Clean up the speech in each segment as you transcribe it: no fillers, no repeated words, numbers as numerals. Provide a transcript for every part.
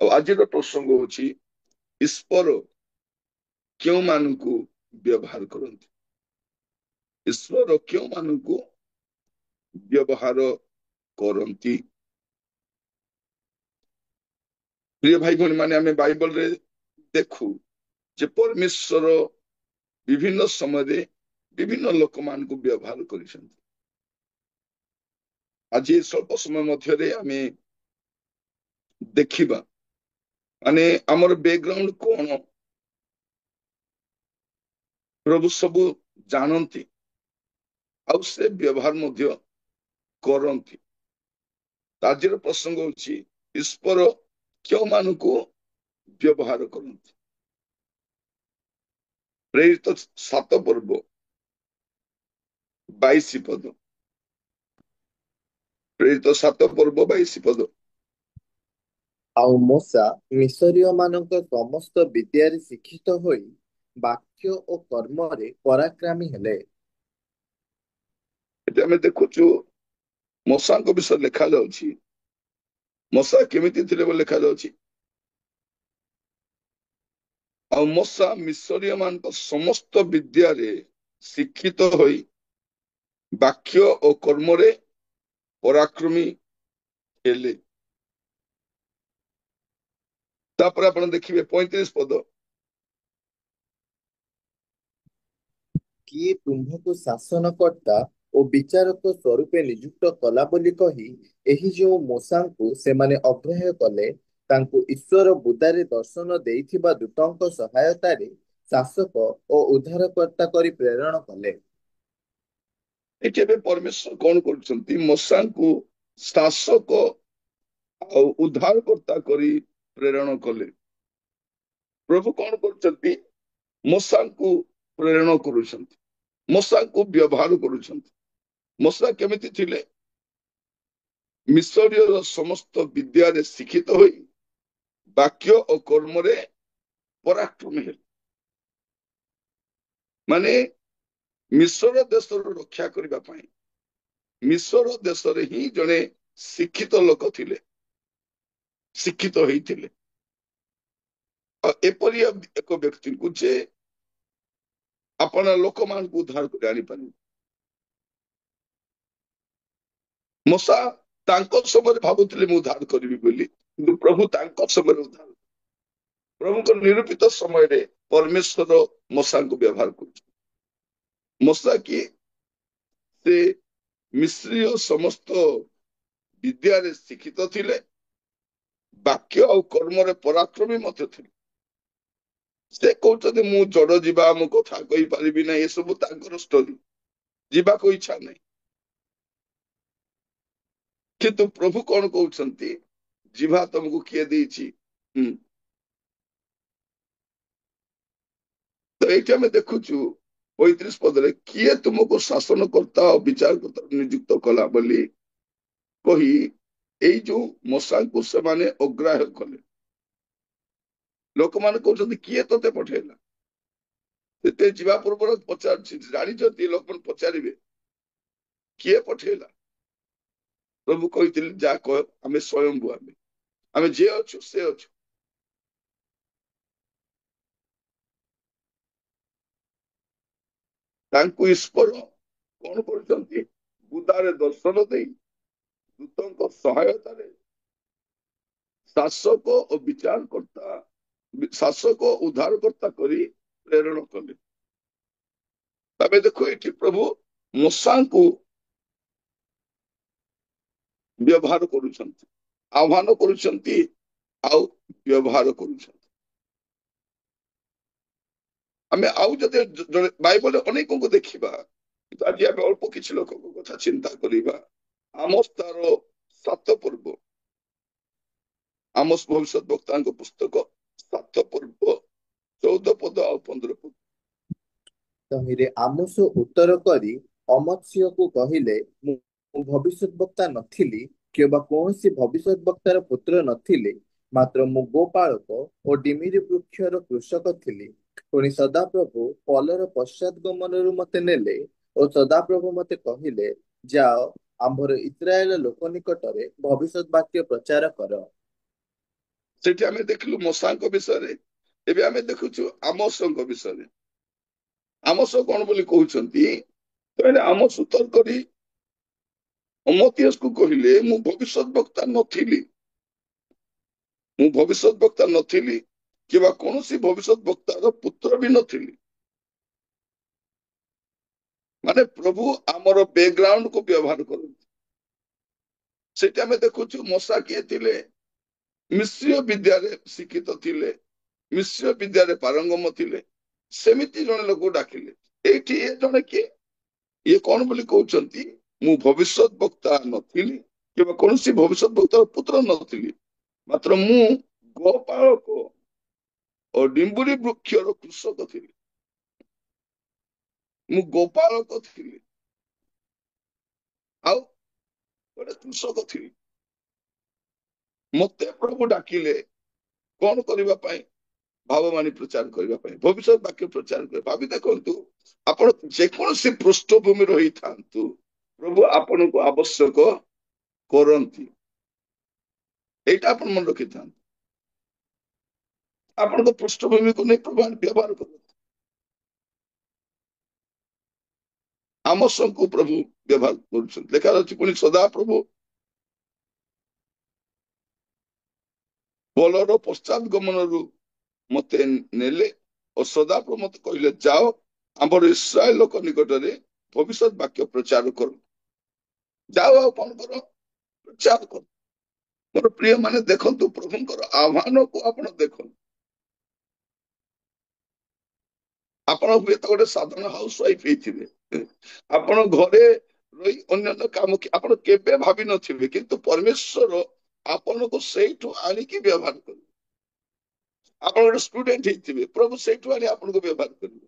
आज प्रसंग हूँ ईश्वर क्यों मानू व्यवहार करती ईश्वर क्यों मानू व्यवहार करती। प्रिय भाई भौणी माने आम बाइबल रे देखू जे परमेश्वर विभिन्न समय विभिन्न लोक मान व्यवहार कर। आज स्वल्प समय मध्य आम देखा माने आमर बैकग्राउंड कौन प्रभु सबू जानती आउ से व्यवहार मध्य करती। आज प्रसंग होची ईश्वर क्यों मानू व्यवहार करती। प्रेरित 7 पर्व 22 पद प्रेरित 7 पर्व 22 पद। ଆଉ ମୂଷା ମିଶରୀୟ ମାନଙ୍କ ସମସ୍ତ ବିଦ୍ୟାରେ ଶିକ୍ଷିତ ହୋଇ ବାକ୍ୟ ଓ କର୍ମରେ ପରାକ୍ରମୀ ହେଲେ। ଏଠି ଆମେ ଦେଖୁଛୁ ମଶାଙ୍କ ବିଷୟ ଲେଖା ଯାଉଛି। ମଶା କେମିତି ଥିଲେ ବୋଲି ଲେଖା ଯାଉଛି। ଆଉ ମଶା ମିଶରୀୟ ମାନଙ୍କ ସମସ୍ତ ବିଦ୍ୟାରେ ଶିକ୍ଷିତ ହୋଇ ବାକ୍ୟ ଓ କର୍ମରେ ପରାକ୍ରମୀ ହେଲେ। ତାପରେ ଆପଣ ଦେଖିବେ 35 ପଦ। କିଏ ତୁମ୍ଭକୁ ଶାସନକର୍ତ୍ତା ଓ ବିଚାରକ ସ୍ୱରୂପେ ନିଯୁକ୍ତ କଲା ବୋଲି କହି ଏହି ଯେଉଁ ମୂଷାଙ୍କୁ ସେମାନେ ଅଗ୍ରାହ୍ୟ କଲେ ତାଙ୍କୁ ଈଶ୍ୱର ବୁଦାରେ ଦର୍ଶନ ଦେଇଥିବା ଦୂତଙ୍କ ସହାୟତାରେ ଶାସକ ଓ ଉଦ୍ଧାରକର୍ତ୍ତା କରି ପ୍ରେରଣ କଲେ। ଏଠି ଏବେ ପରମେଶ୍ୱର କଣ କରୁଛନ୍ତି ମଶାଙ୍କୁ ଶାସକ ଆଉ ଉଦ୍ଧାରକର୍ତ୍ତା କରି ପ୍ରେରଣ କଲେ। ପ୍ରଭୁ କଣ କରୁଛନ୍ତି ମଶାଙ୍କୁ ପ୍ରେରଣ କରୁଛନ୍ତି ମଶାଙ୍କୁ ବ୍ୟବହାର କରୁଛନ୍ତି। ମଶା କେମିତି ଥିଲେ ମିଶରୀୟ ସମସ୍ତ ବିଦ୍ୟାରେ ଶିକ୍ଷିତ ହୋଇ ବାକ୍ୟ ଓ କର୍ମରେ ପରାକ୍ରମୀ ହେଲେ। ମାନେ ମିଶର ଦେଶର ରକ୍ଷା କରିବା ପାଇଁ ମିଶର ଦେଶରେ ହିଁ ଜଣେ ଶିକ୍ଷିତ ଲୋକ ଥିଲେ ଶିକ୍ଷିତ ହେଇଥିଲେ। ଆଉ ଏପରି ଏକ ବ୍ୟକ୍ତିଙ୍କୁ ଯେ ଆପଣ ଲୋକମାନଙ୍କୁ ଉଦ୍ଧାର କରି ଆଣିପାରିବେ। ମଶା ତାଙ୍କ ସମୟରେ ଭାବୁଥିଲେ ମୁଁ ଉଦ୍ଧାର କରିବି ବୋଲି କିନ୍ତୁ ପ୍ରଭୁ ତାଙ୍କ ସମୟରେ ଉଦ୍ଧାର ପ୍ରଭୁଙ୍କ ନିରୂପିତ ସମୟରେ ପରମେଶ୍ୱର ମଶାଙ୍କୁ ବ୍ୟବହାର କରୁଛନ୍ତି। ମଶା କିଏ ସେ ମିଶ୍ରୀୟ ସମସ୍ତ ବିଦ୍ୟାରେ ଶିକ୍ଷିତ ଥିଲେ ବାକ୍ୟ ଆଉ କର୍ମରେ ପରାକ୍ରମୀ ମଧ୍ୟ ଥିଲେ। ସେ କହୁଛନ୍ତି ମୁଁ ଜଡ ଯିବା ମୋ କଥା କହିପାରିବି ନାହିଁ ଏସବୁ ତାଙ୍କର ଷ୍ଟୋରି ଯିବାକୁ ଇଚ୍ଛା ନାହିଁ। କିନ୍ତୁ ପ୍ରଭୁ କଣ କହୁଛନ୍ତି ଯିବା ତମକୁ କିଏ ଦେଇଛି। ତ ଏଇଠି ଆମେ ଦେଖୁଛୁ 35 ପଦରେ କିଏ ତୁମକୁ ଶାସନ କର୍ତ୍ତା ଓ ବିଚାରକର୍ତ୍ତା ନିଯୁକ୍ତ କଲା ବୋଲି କହି ଏଇ ଯୋଉ ମଶାଙ୍କୁ ସେମାନେ ଅଗ୍ରାହ୍ୟ କଲେ। ଲୋକମାନେ କହୁଛନ୍ତି କିଏ ତତେ ପଠେଇଲା। ସେତେ ଯିବା ପୂର୍ବରୁ ପଚାରୁଛି ଜାଣିଛନ୍ତି ଲୋକମାନେ ପଚାରିବେ କିଏ ପଠେଇଲା। ପ୍ରଭୁ କହିଥିଲେ ଯାହା କହ ଆମେ ସ୍ୱୟଂଭୁ ଆମେ ଯିଏ ଅଛୁ ସେ ଅଛୁ। ତାଙ୍କୁ ଈଶ୍ୱର କଣ କରୁଛନ୍ତି ବୁଦାରେ ଦର୍ଶନ ଦେଇ ଦୂତଙ୍କ ସହାୟତାରେ ଶାସକ ଓ ବିଚାରକର୍ତ୍ତା ଶାସକ ଉଦ୍ଧାରକର୍ତ୍ତା କରି ପ୍ରେରଣ କଲେ। ତମେ ଦେଖୁ ଏଠି ପ୍ରଭୁ ମଶାଙ୍କୁ ବ୍ୟବହାର କରୁଛନ୍ତି ଆହ୍ୱାନ କରୁଛନ୍ତି ଆଉ ବ୍ୟବହାର କରୁଛନ୍ତି। ଆମେ ଆଉ ଯଦି ବାଇବଲରେ ଅନେକଙ୍କୁ ଦେଖିବା କିନ୍ତୁ ଆଜି ଆମେ ଅଳ୍ପ କିଛି ଲୋକଙ୍କ କଥା ଚିନ୍ତା କରିବା। ଆମୋସ ତାର 7 ପର୍ବ ଆମୋସ ଭବିଷ୍ୟତ ବକ୍ତାଙ୍କ ପୁସ୍ତକ 7 ପର୍ବ 14 ପଦ ଆଉ 15 ପଦ। ତହିଁରେ ଆମୋସ ଉତ୍ତର କରି ଅମତ୍ସ୍ୟକୁ କହିଲେ ମୁଁ ଭବିଷ୍ୟତ ବକ୍ତା ନଥିଲି କିମ୍ବା କୌଣସି ଭବିଷ୍ୟତ ବକ୍ତାର ପୁତ୍ର ନଥିଲି ମାତ୍ର ମୁଁ ଗୋପାଳକ ଓ ଡିମିରି ବୃକ୍ଷର କୃଷକ ଥିଲି। ପୁଣି ସଦାପ୍ରଭୁ ପଲର ପଶ୍ଚାତ ଗମନରୁ ମତେ ନେଲେ ଓ ସଦାପ୍ରଭୁ ମତେ କହିଲେ ଯାଅ ଆମ୍ଭର ଇସ୍ରାଏଲ ଲୋକ ନିକଟରେ ଭବିଷ୍ୟତ ବାକ୍ୟ ପ୍ରଚାର କର। ସେଠି ଆମେ ଦେଖିଲୁ ମଶାଙ୍କ ବିଷୟରେ। ଏବେ ଆମେ ଦେଖୁଛୁ ଆମୋସଙ୍କ ବିଷୟରେ। ଆମୋସ କଣ ବୋଲି କହୁଛନ୍ତି, କହିଲେ ଆମୋସ ଉତ୍ତର କରି ଅମତିୟସକୁ କହିଲେ, ମୁଁ ଭବିଷ୍ୟତ ବକ୍ତା ନଥିଲି, ମୁଁ ଭବିଷ୍ୟତ ବକ୍ତା ନଥିଲି କିମ୍ବା କୌଣସି ଭବିଷ୍ୟତ ବକ୍ତାର ପୁତ୍ର ବି ନଥିଲି। ମାନେ ପ୍ରଭୁ ଆମର ବ୍ୟାକଗ୍ରାଉଣ୍ଡକୁ ବ୍ୟବହାର କରନ୍ତି। ସେଠି ଆମେ ଦେଖୁଛୁ ମଶା କିଏ ଥିଲେ, ମିଶ୍ରୀୟ ବିଦ୍ୟାରେ ଶିକ୍ଷିତ ଥିଲେ, ମିଶ୍ରୀୟ ବିଦ୍ୟାରେ ପାରଙ୍ଗମ ଥିଲେ। ସେମିତି ଜଣେ ଲୋକ ଡାକିଲେ। ଏଇଠି ଏ ଜଣେ କିଏ, ଇଏ କଣ ବୋଲି କହୁଛନ୍ତି, ମୁଁ ଭବିଷ୍ୟତ ବକ୍ତା ନଥିଲି କିମ୍ବା କୌଣସି ଭବିଷ୍ୟତ ବକ୍ତାର ପୁତ୍ର ନଥିଲି, ମାତ୍ର ମୁଁ ଗୋପାଳକ ଓ ଡିମ୍ବୁରି ବୃକ୍ଷର କୃଷକ ଥିଲି। ମୁଁ ଗୋପାଳକ ଥିଲି ଆଉ ଗୋଟେ କୃଷକ ଥିଲି। ମତେ ପ୍ରଭୁ ଡାକିଲେ କଣ କରିବା ପାଇଁ, ଭାବବାଣୀ ପ୍ରଚାର କରିବା ପାଇଁ, ଭବିଷ୍ୟତ ବାକ୍ୟ ପ୍ରଚାର କରିବା। ଭାବି ଦେଖନ୍ତୁ, ଆପଣ ଯେକୌଣସି ପୃଷ୍ଠଭୂମିର ହେଇଥାନ୍ତୁ, ପ୍ରଭୁ ଆପଣଙ୍କୁ ଆବଶ୍ୟକ କରନ୍ତି। ଏଇଟା ଆପଣ ମନେ ରଖିଥାନ୍ତୁ। ଆପଣଙ୍କ ପୃଷ୍ଠଭୂମିକୁ ନେଇ ପ୍ରଭୁ ବ୍ୟବହାର କରନ୍ତି। ଆମୋସଙ୍କୁ ପ୍ରଭୁ ବ୍ୟବହାର କରୁଛନ୍ତି। ଲେଖା ଅଛି, ପୁଣି ସଦା ପ୍ରଭୁ ବଲର ପଶ୍ଚାତ ଗମନରୁ ମତେ ନେଲେ ଓ ସଦାପ୍ରଭୁ ମତେ କହିଲେ, ଯାଅ ଆମର ଇସ୍ରାଏଲ ଲୋକ ନିକଟରେ ଭବିଷ୍ୟତ ବାକ୍ୟ ପ୍ରଚାର କର। ଯାଅ ଆଉ କଣ କର, ପ୍ରଚାର କର। ମୋର ପ୍ରିୟ ମାନେ ଦେଖନ୍ତୁ, ପ୍ରଭୁଙ୍କର ଆହ୍ୱାନକୁ ଆପଣ ଦେଖନ୍ତୁ। ଆପଣ ହୁଏତ ଗୋଟେ ସାଧାରଣ ହାଉସ ୱାଇଫ ହେଇଥିବେ, ଆପଣ ଘରେ ରହି ଅନ୍ୟାନ୍ୟ କାମ ଆପଣ କେବେ ଭାବିନଥିବେ, କିନ୍ତୁ ପରମେଶ୍ୱର ଆପଣଙ୍କୁ ସେଇଠୁ ଆଣିକି ବ୍ୟବହାର କରିବେ। ଆପଣ ଗୋଟେ ଷ୍ଟୁଡେଣ୍ଟ ହେଇଥିବେ, ପ୍ରଭୁ ସେଇଠୁ ଆଣି ଆପଣଙ୍କୁ ବ୍ୟବହାର କରିବେ।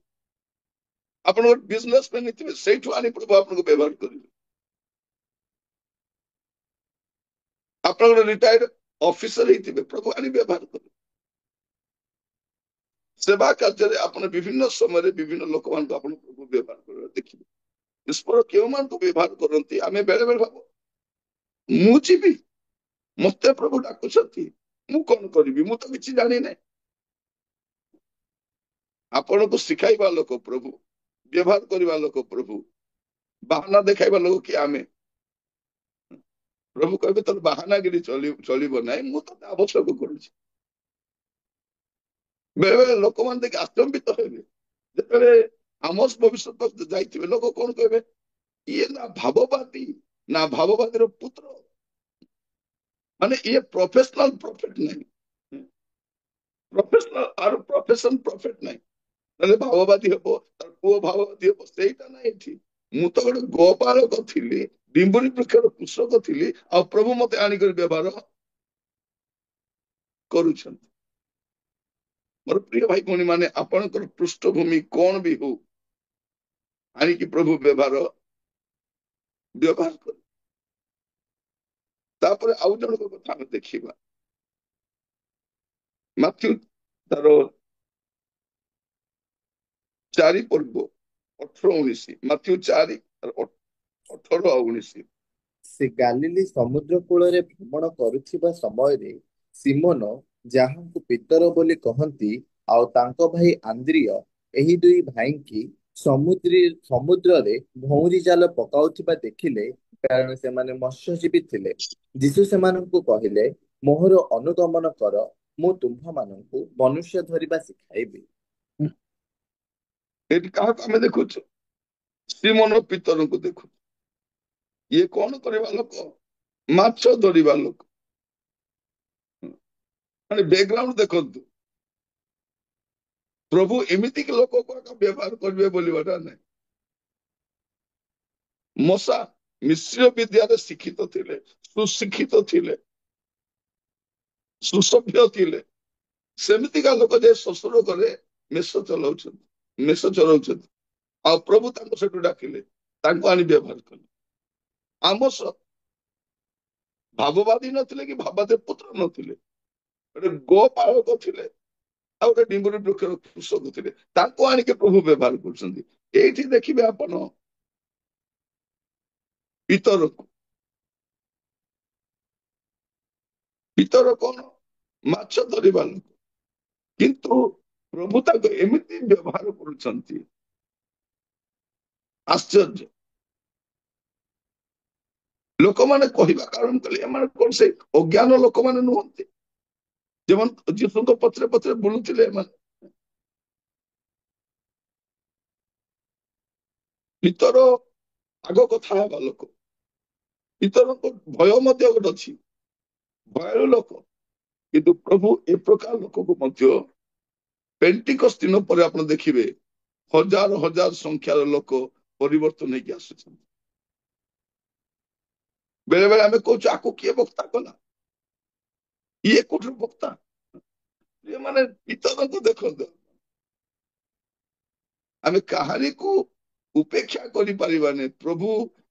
ଆପଣ ଗୋଟେ ବିଜନେସ ମ୍ୟାନ ହେଇଥିବେ, ସେଇଠୁ ଆଣି ପ୍ରଭୁ ଆପଣଙ୍କୁ ବ୍ୟବହାର କରିବେ। ଆପଣ ଗୋଟେ ରିଟାୟାର୍ଡ ଅଫିସର ହେଇଥିବେ, ପ୍ରଭୁ ଆଣି ବ୍ୟବହାର କରିବେ। ସେବା କାର୍ଯ୍ୟରେ ଆପଣ ବିଭିନ୍ନ ସମୟରେ ବିଭିନ୍ନ ଲୋକମାନଙ୍କୁ ଆପଣ ପ୍ରଭୁ ବ୍ୟବହାର କରିବା ଦେଖିବେ। ଈଶ୍ୱର କେଉଁମାନଙ୍କୁ ବ୍ୟବହାର କରନ୍ତି, ଆମେ ବେଳେ ବେଳେ ଭାବୁ ମୁଁ ଯିବି, ମତେ ପ୍ରଭୁ ଡାକୁଛନ୍ତି, ମୁଁ କଣ କରିବି, ମୁଁ ତ କିଛି ଜାଣିନାହିଁ। ଆପଣଙ୍କୁ ଶିଖାଇବା ଲୋକ ପ୍ରଭୁ, ବ୍ୟବହାର କରିବା ଲୋକ ପ୍ରଭୁ, ବାହାନା ଦେଖାଇବା ଲୋକ କି ଆମେ। ପ୍ରଭୁ କହିବେ ତୋର ବାହାନାଗିରି ଚଳିବ ନାହିଁ, ମୁଁ ତତେ ଆବଶ୍ୟକ କରୁଛି। ବେଳେ ବେଳେ ଲୋକମାନେ ଦେଖି ଆଚମ୍ବିତ ହେବେ, ଯେତେବେଳେ ଆମୋସ ଭବିଷ୍ୟତ ଯାଇଥିବେ, ଲୋକ କଣ କହିବେ, ଇଏ ନା ଭାବବାଦୀ, ନା ଭାବବାଦୀର ପୁତ୍ର, ମାନେ ଇଏ ପ୍ରଫେସନାଲ ପ୍ରଫେଟ ନାହିଁ, ପ୍ରଫେସନାଲ ଆର ପ୍ରଫେସନ ପ୍ରଫେଟ ନାହିଁ। ନହେଲେ ଭାବବାଦୀ ହବ, ତାର ପୁଅ ଭାବବାଦୀ ହବ, ସେଇଟା ନାହିଁ ଏଠି। ମୁଁ ତ ଗୋଟେ ଗୋପାଳକ ଥିଲି, ଡିମ୍ବୁରି ବୃକ୍ଷର କୃଷକ ଥିଲି, ଆଉ ପ୍ରଭୁ ମତେ ଆଣିକରି ବ୍ୟବହାର କରୁଛନ୍ତି। ମୋର ପ୍ରିୟ ଭାଇ ଭଉଣୀ ମାନେ, ଆପଣଙ୍କର ପୃଷ୍ଠଭୂମି କଣ ବି ହଉ, ଆଣିକି ପ୍ରଭୁ ବ୍ୟବହାର କର। ତାପରେ ଆଉ ଜଣଙ୍କ କଥା ଆମେ ଦେଖିବା, ମାଥ୍ୟୁ ତାର 4 ପର୍ବ 18-19, ମାଥ୍ୟୁ 4 18-19। ସେ ଗାଲିଲି ସମୁଦ୍ର କୂଳରେ ଭ୍ରମଣ କରୁଥିବା ସମୟରେ ସିମୋନ, ଯାହାଙ୍କୁ ପିତର ବୋଲି କହନ୍ତି, ଆଉ ତାଙ୍କ ଭାଇ ଆନ୍ଦ୍ରିୟ, ଏହି ଦୁଇ ଭାଇଙ୍କି ସମୁଦ୍ରରେ ଭଉଁରୀ ଜାଲ ପକାଉଥିବା ଦେଖିଲେ, କାରଣ ସେମାନେ ମତ୍ସ୍ୟଜୀବୀ ଥିଲେ। ଯୀଶୁ ସେମାନଙ୍କୁ କହିଲେ, ମୋହର ଅନୁଗମନ କର, ମୁଁ ତୁମ୍ଭମାନଙ୍କୁ ମନୁଷ୍ୟ ଧରିବା ଶିଖାଇବି। ଏଠି କାହାକୁ ଆମେ ଦେଖୁଛୁ, ସିମୋନ ପିତରଙ୍କୁ ଦେଖୁଛୁ। ଇଏ କଣ କରିବା ଲୋକ, ମାଛ ଧରିବା ଲୋକ। ମାନେ ବ୍ୟାକଗ୍ରାଉଣ୍ଡ ଦେଖନ୍ତୁ, ପ୍ରଭୁ ଏମିତି କି ଲୋକକୁ ବ୍ୟବହାର କରିବେ ବୋଲିବାଟା ନାହିଁ। ମଶା ମିଶ୍ର ବିଦ୍ୟାରେ ଶିକ୍ଷିତ ଥିଲେ, ସୁଶିକ୍ଷିତ ଥିଲେ, ସୁସଭ୍ୟ ଥିଲେ। ସେମିତିକା ଲୋକ ଯେ ଶ୍ୱଶୁର ଘରେ ମେଷ ଚଲାଉଛନ୍ତି, ଆଉ ପ୍ରଭୁ ତାଙ୍କୁ ସେଠୁ ଡାକିଲେ, ତାଙ୍କୁ ଆଣି ବ୍ୟବହାର କଲେ। ଆମୋସ ଭାବବାଦୀ ନଥିଲେ କି ଭାବବାଦୀ ପୁତ୍ର ନଥିଲେ, ଗୋଟେ ଗୋପାଳକ ଥିଲେ, ଆଉ ଗୋଟେ ଡିମ୍ବୁରି ବୃକ୍ଷର କୃଷକ ଥିଲେ, ତାଙ୍କୁ ଆଣିକି ପ୍ରଭୁ ବ୍ୟବହାର କରୁଛନ୍ତି। ଏଇଠି ଦେଖିବେ ଆପଣ ପିତର କଣ, ମାଛ ଧରିବା ଲୋକ, କିନ୍ତୁ ପ୍ରଭୁ ତାକୁ ଏମିତି ବ୍ୟବହାର କରୁଛନ୍ତି, ଆଶ୍ଚର୍ଯ୍ୟ। ଲୋକମାନେ କହିବା କାରଣ କଲେ ଏମାନେ କଣ ସେ ଅଜ୍ଞାନ ଲୋକମାନେ ନୁହନ୍ତି, ଯେମାନେ ଯୀଶୁଙ୍କ ପଛରେ ପଛରେ ବୁଲୁଥିଲେ। ଏମାନେ ଭିତର ଆଗ କଥା ହେବା ଲୋକ, ଭିତରଙ୍କ ଭୟ ମଧ୍ୟ ଗୋଟେ ଅଛି, ଭୟର ଲୋକ। କିନ୍ତୁ ପ୍ରଭୁ ଏ ପ୍ରକାର ଲୋକକୁ ମଧ୍ୟ ପେଣ୍ଟିକସ୍ ଦିନ ପରେ ଆପଣ ଦେଖିବେ ହଜାର ହଜାର ସଂଖ୍ୟାର ଲୋକ ପରିବର୍ତ୍ତନ ହେଇକି ଆସୁଛନ୍ତି। ବେଳେ ବେଳେ ଆମେ କହୁଛୁ ଆକୁ କିଏ ବକ୍ତା କଲା, ଇଏ କୋଉଠି ବକ୍ତା, ଏମାନେ ଭିତରକୁ ଦେଖନ୍ତୁ। ଆମେ କାହାରିକୁ ଉପେକ୍ଷା କରିପାରିବାନି। ପ୍ରଭୁ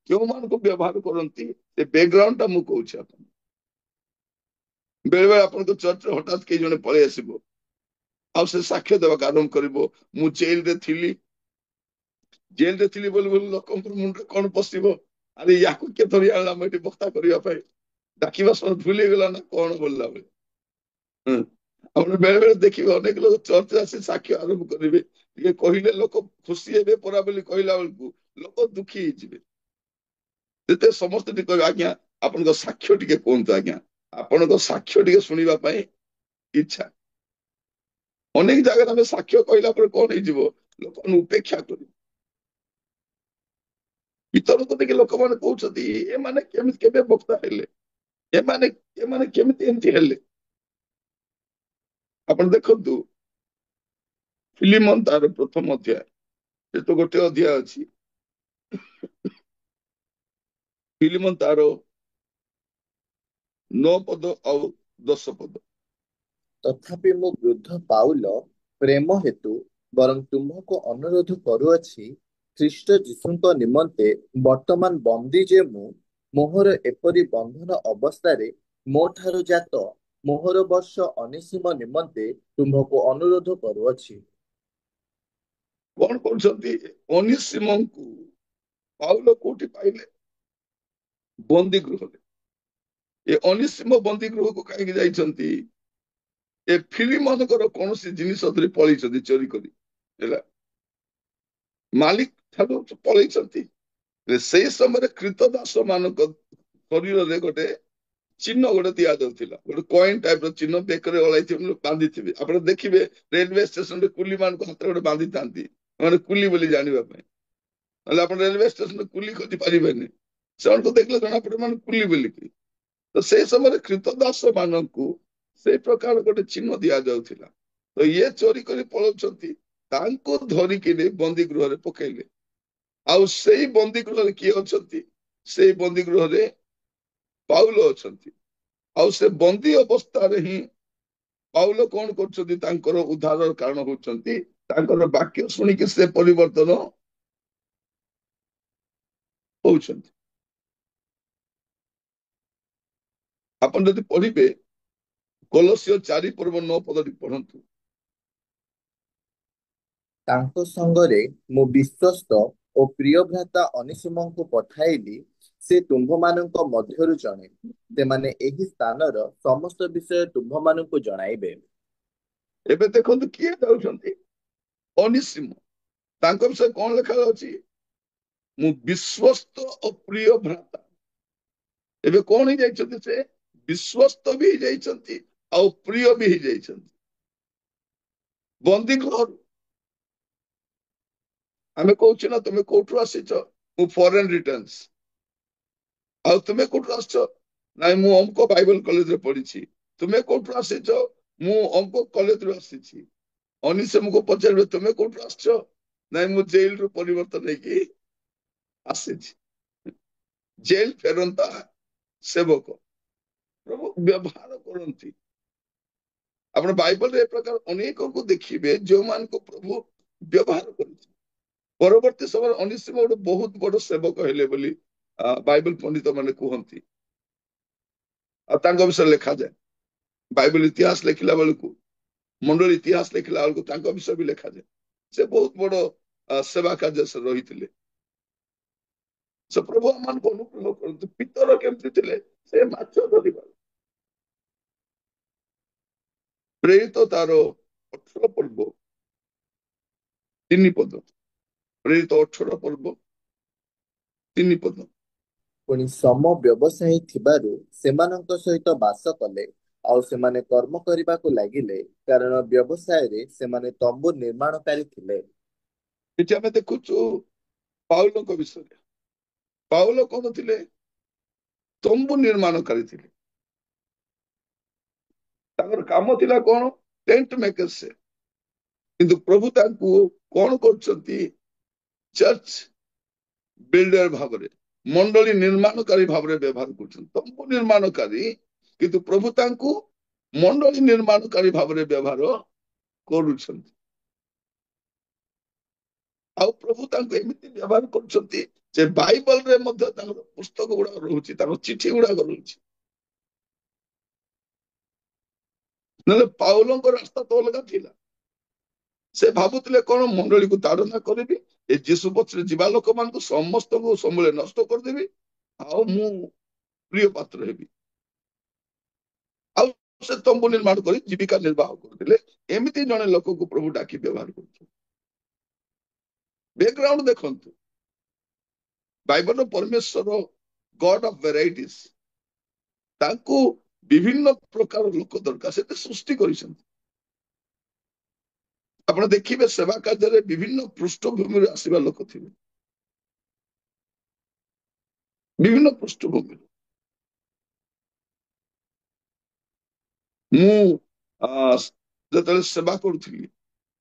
କେଉଁମାନଙ୍କୁ ବ୍ୟବହାର କରନ୍ତି ସେ ବ୍ୟାକଗ୍ରାଉଣ୍ଡ ଟା ମୁଁ କହୁଛି ଆପଣ। ବେଳେ ବେଳେ ଆପଣଙ୍କ ଚର୍ଚ୍ଚରେ ହଠାତ୍ କେହି ଜଣେ ପଳେଇ ଆସିବ, ଆଉ ସେ ସାକ୍ଷ୍ୟ ଦେବାକୁ ଆରମ୍ଭ କରିବ, ମୁଁ ଜେଲରେ ଥିଲି ବୋଲି ବୋଲି ଲୋକଙ୍କର ମୁଣ୍ଡରେ କଣ ପଶିବ, ଆରେ ୟାକୁ କିଏ ଧରି ଆଣିଲା ମୁଁ ଏଠି ବକ୍ତା କରିବା ପାଇଁ, ଡାକିବା ସମୟ ଭୁଲିଗଲା ନା କଣ ବୋଲିଲା ବେଳେ। ଆପଣ ବେଳେ ବେଳେ ଦେଖିବେ ଅନେକ ଲୋକ ଚର୍ଚ୍ଚରେ ଆସି ସାକ୍ଷ୍ୟ ଆରମ୍ଭ କରିବେ, ଟିକେ କହିଲେ ଲୋକ ଖୁସି ହେବେ ପରା ବୋଲି କହିଲା ବେଳକୁ ଲୋକ ଦୁଃଖୀ ହେଇଯିବେ। ଯେତେ ସମସ୍ତେ ଟିକେ କହିବେ ଆଜ୍ଞା ଆପଣଙ୍କ ସାକ୍ଷ୍ୟ ଟିକେ କୁହନ୍ତୁ, ଆଜ୍ଞା ଆପଣଙ୍କ ସାକ୍ଷ୍ୟ ଟିକେ ଶୁଣିବା ପାଇଁ ଇଚ୍ଛା। ଅନେକ ଜାଗାରେ ଆମେ ସାକ୍ଷ୍ୟ କହିଲା ପରେ କଣ ହେଇଯିବ, ଲୋକମାନେ ଉପେକ୍ଷା କରିବେ। ଭିତରକୁ ଦେଖି ଲୋକମାନେ କହୁଛନ୍ତି ଏମାନେ କେମିତି କେବେ ବକ୍ତା ହେଲେ, ଏମାନେ ଏମାନେ କେମିତି ଏମିତି ହେଲେ। ଆପଣ ଦେଖନ୍ତୁ ଫିଲିମନ ତାର ପ୍ରଥମ ଅଧ୍ୟାୟ, ସେ ତ ଗୋଟେ ଅଧ୍ୟାୟ ଅଛି, ଫିଲିମନ ତାର 9 ପଦ ଆଉ 10 ପଦ। ତଥାପି ମୁଁ ବୃଦ୍ଧ ପାଉଲ ପ୍ରେମ ହେତୁ ବରଂ ତୁମ୍ଭକୁ ଅନୁରୋଧ କରୁଅଛି, ଖ୍ରୀଷ୍ଟ ଯୀଶୁଙ୍କ ନିମନ୍ତେ ବର୍ତ୍ତମାନ ବନ୍ଦୀ ଯେ ମୁଁ, ମୋହର ଏପରି ବନ୍ଧନ ଅବସ୍ଥାରେ ମୋ ଠାରୁ ଜାତ ମୋହର ବର୍ଷ ଅନେସିମ ନିମନ୍ତେ ତୁମ୍ଭକୁ ଅନୁରୋଧ କରୁଅଛି। କଣ କରୁଛନ୍ତି, ଅନିସିମଙ୍କୁ ପାଉଲ କୋଉଠି ପାଇଲେ, ବନ୍ଦୀ ଗୃହରେ। ଏ ଅନିସିମ ବନ୍ଦୀ ଗୃହକୁ କାହିଁକି ଯାଇଛନ୍ତି, ଏ ଫିଲିମନଙ୍କର କୌଣସି ଜିନିଷ ଧରି ପଳେଇଛନ୍ତି ଚୋରି କରି, ହେଲା, ମାଲିକ ଠାରୁ ପଳେଇଛନ୍ତି। ସେଇ ସମୟରେ କ୍ରୀତଦାସ ମାନଙ୍କ ଶରୀରରେ ଗୋଟେ ଚିହ୍ନ ଗୋଟେ ଦିଆଯାଉଥିଲା, ଗୋଟେ କଏନ ଟାଇପ ର ଚିହ୍ନ ବେକରେ ଓଳାଇଥିବେ ବାନ୍ଧିଥିବେ। ଆପଣ ଦେଖିବେ ରେଲୱେ ଷ୍ଟେସନରେ କୁଲି ମାନଙ୍କ ହାତରେ ଗୋଟେ ବାନ୍ଧିଥାନ୍ତି, ମାନେ କୁଲି ବୋଲି ଜାଣିବା ପାଇଁ। ନହେଲେ ଆପଣ ରେଲୱେ ଷ୍ଟେସନରେ କୁଲି ଖୋଜି ପାରିବେନି, ସେମାନଙ୍କୁ ଦେଖିଲେ ଜଣା ପଡେ ମାନେ କୁଲି ବୋଲିକି। ତ ସେଇ ସମୟରେ କ୍ରୀତଦାସ ମାନଙ୍କୁ ସେଇ ପ୍ରକାର ଗୋଟେ ଚିହ୍ନ ଦିଆଯାଉଥିଲା। ତ ଇଏ ଚୋରି କରି ପଳାଉଛନ୍ତି, ତାଙ୍କୁ ଧରିକିରି ବନ୍ଦୀ ଗୃହରେ ପକେଇଲେ। ଆଉ ସେଇ ବନ୍ଦୀ ଗୃହରେ କିଏ ଅଛନ୍ତି, ସେଇ ବନ୍ଦୀ ଗୃହରେ ପାଉଲ ଅଛନ୍ତି। ଆଉ ସେ ବନ୍ଦୀ ଅବସ୍ଥାରେ ହିଁ ପାଉଲ କଣ କରୁଛନ୍ତି, ତାଙ୍କର ଉଦ୍ଧାରର କାରଣ ହଉଛନ୍ତି, ତାଙ୍କର ବାକ୍ୟ ଶୁଣିକି ସେ ପରିବର୍ତ୍ତନ ହଉଛନ୍ତି। ଆପଣ ଯଦି ପଢିବେ କଲୋସିୟ 4 ପର୍ବ 9 ପଦଟି ପଢନ୍ତୁ। ତାଙ୍କ ସଙ୍ଗରେ ମୁଁ ବିଶ୍ୱସ୍ତ ଓ ପ୍ରିୟ ଭ୍ରାତା ଅନିସିମଙ୍କୁ ପଠାଇଲି, ସେ ତୁମ୍ଭମାନଙ୍କ ମଧ୍ୟରୁ ଜଣେ। ସେମାନେ ଏହି ସ୍ଥାନର ସମସ୍ତ ବିଷୟ ତୁମ୍ଭମାନଙ୍କୁ ଜଣାଇବେ। ଏବେ ଦେଖନ୍ତୁ କିଏ ଯାଉଛନ୍ତି, ଅନିସିମ। ତାଙ୍କ ବିଷୟରେ କଣ ଲେଖା ଅଛି, ମୁଁ ବିଶ୍ୱସ୍ତ ଓ ପ୍ରିୟ ଭ୍ରାତା। ଏବେ କଣ ହେଇଯାଇଛନ୍ତି, ସେ ବିଶ୍ୱସ୍ତ ବି ହେଇଯାଇଛନ୍ତି ଆଉ ପ୍ରିୟ ବି ହେଇଯାଇଛନ୍ତି। ବନ୍ଦୀ ଗୃହରୁ ଆମେ କହୁଛୁ ନା ତୁମେ କୋଉଠୁ ଆସିଛ, ମୁଁ ଫରେନ ରିଟର୍ଣ୍ଣସ। ଆଉ ତୁମେ କୋଉଠୁ ଆସିଛ, ନାଇଁ ମୁଁ ଅମକ ବାଇବଲ କଲେଜରେ ପଢିଛି। ତୁମେ କୋଉଠୁ ଆସିଛ, ମୁଁ ଅମକ କଲେଜରୁ ଆସିଛି। ଅନିସେମକୁ ପଚାରିବେ ତୁମେ କୋଉଠୁ ଆସିଛ, ନାଇଁ ମୁଁ ଜେଲରୁ ପରିବର୍ତ୍ତନ ହେଇକି ଆସିଛି। ଜେଲ ଫେରନ୍ତା ସେବକ ପ୍ରଭୁ ବ୍ୟବହାର କରନ୍ତି। ଆପଣ ବାଇବଲରେ ଏ ପ୍ରକାର ଅନେକଙ୍କୁ ଦେଖିବେ ଯେଉଁମାନଙ୍କୁ ପ୍ରଭୁ ବ୍ୟବହାର କରିଛି। ପରବର୍ତ୍ତୀ ସମୟରେ ଅନିସିମ ଗୋଟେ ବହୁତ ବଡ ସେବକ ହେଲେ ବୋଲି ବାଇବଲ ପଣ୍ଡିତ ମାନେ କୁହନ୍ତି, ଆଉ ତାଙ୍କ ବିଷୟରେ ଲେଖାଯାଏ। ବାଇବଲ ଇତିହାସ ଲେଖିଲା ବେଳକୁ, ମଣ୍ଡଳୀ ଇତିହାସ ଲେଖିଲା ବେଳକୁ ତାଙ୍କ ବିଷୟ ବି ଲେଖାଯାଏ। ସେ ବହୁତ ବଡ ସେବା କାର୍ଯ୍ୟ ରହିଥିଲେ। ସେ ପ୍ରଭୁ ଆମମାନଙ୍କୁ ଅନୁଗ୍ରହ କରନ୍ତୁ। ପିତର କେମିତି ଥିଲେ, ସେ ମାଛ ଧରିବା ପ୍ରେରିତ ତାର 18 ପର୍ବ 3 ପଦ, ପ୍ରେରିତ 18 ପର୍ବ 3 ପଦ। ପୁଣି ସମ ବ୍ୟବସାୟୀ ଥିବାରୁ ସେମାନଙ୍କ ସହିତ ବାସ କଲେ, ଆଉ ସେମାନେ କର୍ମ କରିବାକୁ ଲାଗିଲେ, କାରଣ ବ୍ୟବସାୟରେ ସେମାନେ ତମ୍ବୁ ନିର୍ମାଣକାରୀ ଥିଲେ। ଏଠି ଆମେ ଦେଖୁଛୁ ପାଉଲଙ୍କ ବିଷୟରେ। ପାଉଲ କଣ ଥିଲେ? ତମ୍ବୁ ନିର୍ମାଣକାରୀ ଥିଲେ। ତାଙ୍କର କାମ ଥିଲା କଣ? ଟେଣ୍ଟ ମେକର ସେ। କିନ୍ତୁ ପ୍ରଭୁ ତାଙ୍କୁ କଣ କରୁଛନ୍ତି? ଚର୍ଚ୍ଚ ବିଲ୍ଡର ଭାବରେ, ମଣ୍ଡଳୀ ନିର୍ମାଣକାରୀ ଭାବରେ ବ୍ୟବହାର କରୁଛନ୍ତି। ତମ୍ବୁ ନିର୍ମାଣକାରୀ, କିନ୍ତୁ ପ୍ରଭୁ ତାଙ୍କୁ ମଣ୍ଡଳୀ ନିର୍ମାଣକାରୀ ଭାବରେ ବ୍ୟବହାର କରୁଛନ୍ତି। ଆଉ ପ୍ରଭୁ ତାଙ୍କୁ ଏମିତି ବ୍ୟବହାର କରୁଛନ୍ତି ଯେ ବାଇବଲରେ ମଧ୍ୟ ତାଙ୍କର ପୁସ୍ତକ ଗୁଡାକ ରହୁଛି, ତାଙ୍କର ଚିଠି ଗୁଡାକ ରହୁଛି। ନହେଲେ ପାଉଲଙ୍କ ରାସ୍ତା ତ ଅଲଗା ଥିଲା। ସେ ଭାବୁଥିଲେ କଣ? ମଣ୍ଡଳୀକୁ ତାଡନା କରିବି, ଏ ଯୀଶୁ ପଛରେ ଯିବା ଲୋକମାନଙ୍କୁ ସମସ୍ତଙ୍କୁ ସମୂଳେ ନଷ୍ଟ କରିଦେବି, ଆଉ ମୁଁ ପ୍ରିୟ ପାତ୍ର ହେବି। ଆଉ ସେ ତମ୍ବୁ ନିର୍ମାଣ କରି ଜୀବିକା ନିର୍ବାହ କରୁଥିଲେ। ଏମିତି ଜଣେ ଲୋକକୁ ପ୍ରଭୁ ଡାକି ବ୍ୟବହାର କରୁଛନ୍ତି। ବ୍ୟାକଗ୍ରାଉଣ୍ଡ ଦେଖନ୍ତୁ। ବାଇବଲର ପରମେଶ୍ୱର ଗଡ ଅଫ ଭେରାଇଟିଜ, ତାଙ୍କୁ ବିଭିନ୍ନ ପ୍ରକାର ଲୋକ ଦରକାର, ସେତେ ସୃଷ୍ଟି କରିଛନ୍ତି। ଆପଣ ଦେଖିବେ ସେବା କାର୍ଯ୍ୟରେ ବିଭିନ୍ନ ପୃଷ୍ଠଭୂମିରୁ ଆସିବା ଲୋକ ଥିବେ, ବିଭିନ୍ନ ପୃଷ୍ଠଭୂମିରୁ। ମୁଁ ଯେତେବେଳେ ସେବା କରୁଥିଲି,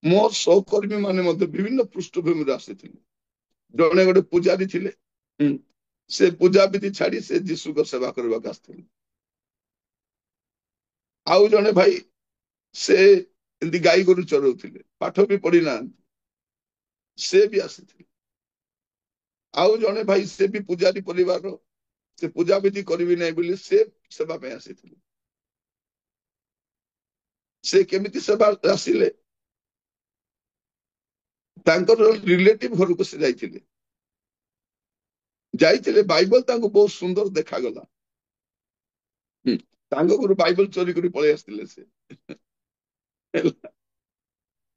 ମୋ ସହକର୍ମୀ ମାନେ ମଧ୍ୟ ବିଭିନ୍ନ ପୃଷ୍ଠଭୂମିରୁ ଆସିଥିଲେ। ଜଣେ ଗୋଟେ ପୂଜାରୀ ଥିଲେ, ସେ ପୂଜା ବିଧି ଛାଡି ସେ ଯୀଶୁଙ୍କ ସେବା କରିବାକୁ ଆସିଥିଲେ। ଆଉ ଜଣେ ଭାଇ, ସେ ଏମିତି ଗାଈ ଗୋରୁ ଚରଉଥିଲେ, ପାଠ ବି ପଢି ନାହାନ୍ତି, ସେ ବି ଆସିଥିଲେ। ଆଉ ଜଣେ ଭାଇ, ସେ ବି ପୂଜାରୀ ପରିବାର, ସେ ପୂଜା ବିଧି କରିବି ନାହିଁ ବୋଲି ସେ ସେବା ପାଇଁ ଆସିଥିଲେ। ସେ କେମିତି ସେବା ଆସିଲେ? ତାଙ୍କର ରିଲେଟିଭ ଘରକୁ ସେ ଯାଇଥିଲେ। ବାଇବଲ ତାଙ୍କୁ ବହୁତ ସୁନ୍ଦର ଦେଖାଗଲା। ତାଙ୍କ ଘରୁ ବାଇବଲ ଚୋରି କରି ପଳେଇ ଆସିଥିଲେ ସେ।